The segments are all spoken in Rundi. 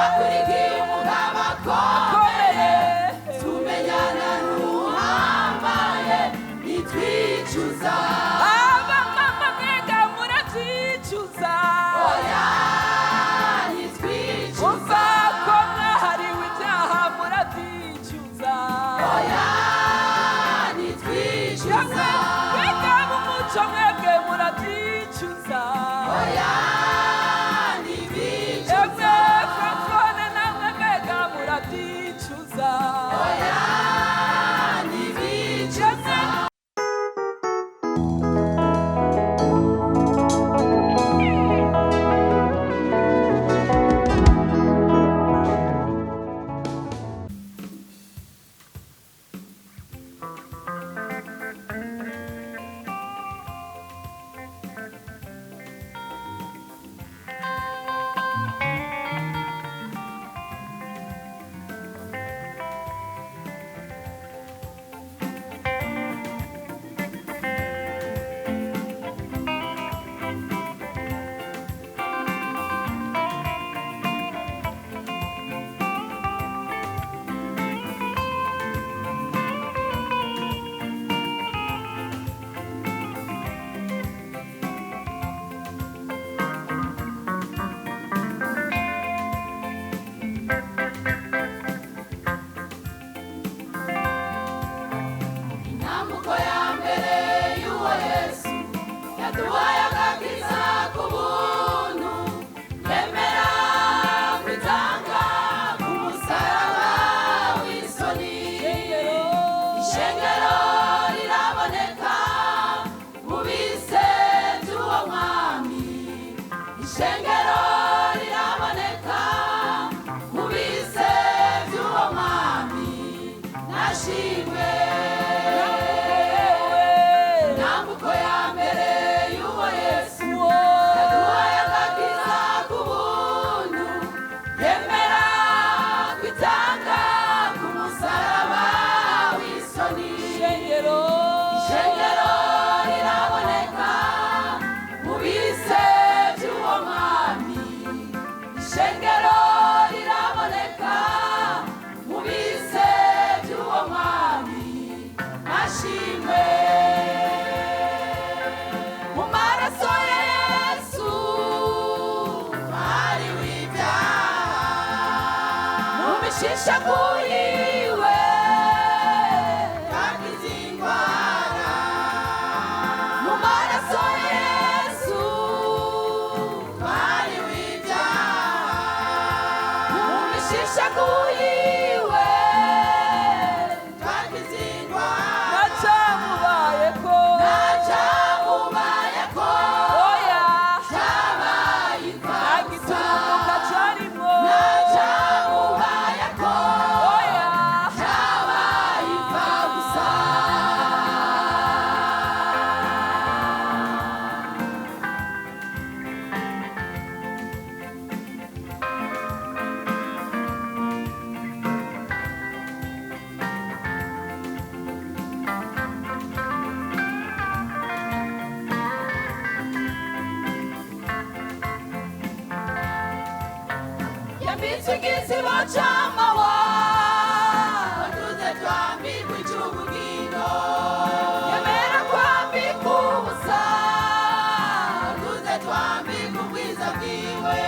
akurikiye umugabo akomeye, tumenyana n'uhambaye ntitwicuza. abamama mwega muravyicuza, Oya ntitwicuza. umva ko mwahariwe ibyaha muravyicuza. Oya ntitwicuza. mwega mumuco mwebwe muravyicuza. Oya ntitwicuza. emwe francone namwe mwega muravyicuza. Oya ntitwicuza. Intambuko ya mbere y'uwo Yesu yaduhaye agakiza k'ubuntu, yemera kwitanga ku musaraba w'isoni. Ishengero riraboneka mu bise by'uwo mwami. Ishengero riraboneka mu bise by'uwo mwami. Nashimwe intambuko ya mbere y'uwo Yesu yaduhaye agakiza k'ubuntu, yemera kwitanga ku musaraba w'isoni. Ishengero riraboneka mu bise by'uwo mwami. Ishengero riraboneka mu bise by'uwo mwami. Nashimwe mu maraso ya Yesu twahariwe ibyaha, mu mishishaku yiwe twakize indwara. Mu maraso ya Yesu twahariwe ibyaha, mu mishishaku yiwe twakize indwara. nacamubayeko Nacamubayeko oya cabaye imfabusa. nagitumuka carimwo Nacamubayeko oya cabaye imfabusa. Yambitse igisibo c'amahwa, waduze twambikwa ic'ubugingo. Yemera kwambikwa ubusa, waduze twambikwa ubwiza bwiwe.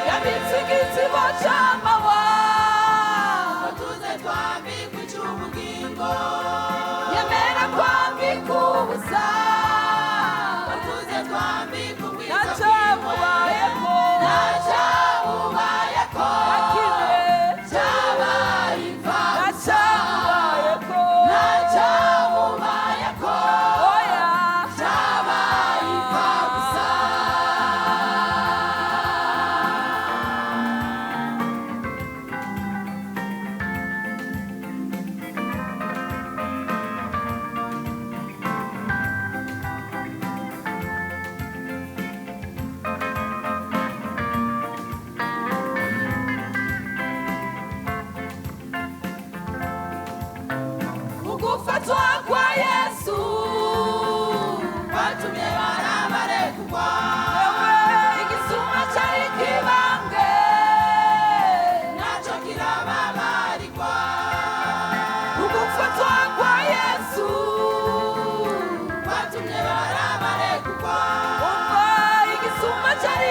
Yambitse igisibo c'amahwa, waduze twambikwa ic'ubugingo. Yemera kwambikwa ubusa, waduze twambikwa ubwiza bwiwe. nacamubayeko Nacamubayeko akine cabaye imfabusa. nacamubayeko Nacamubayeko oya cabaye imfabusa.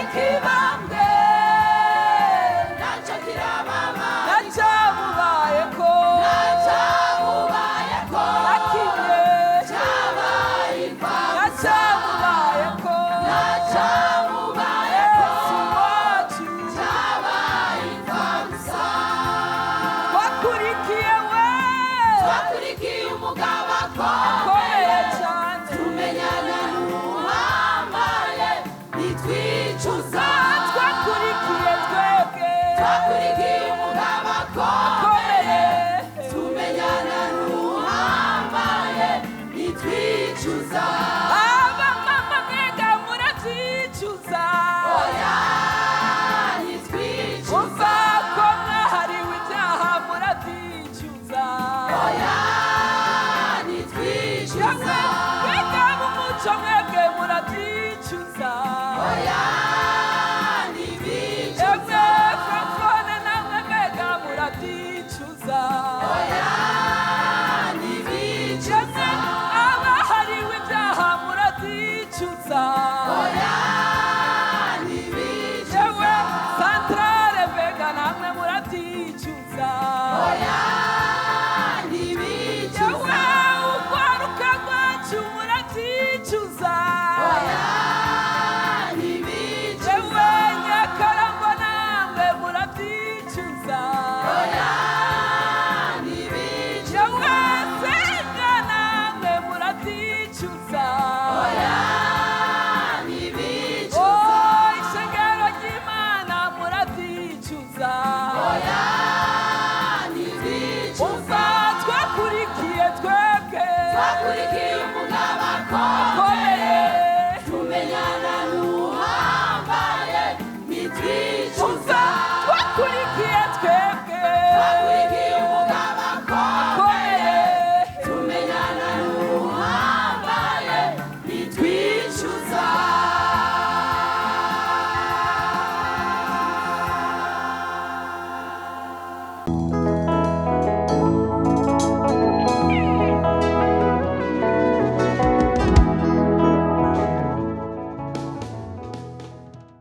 ikiba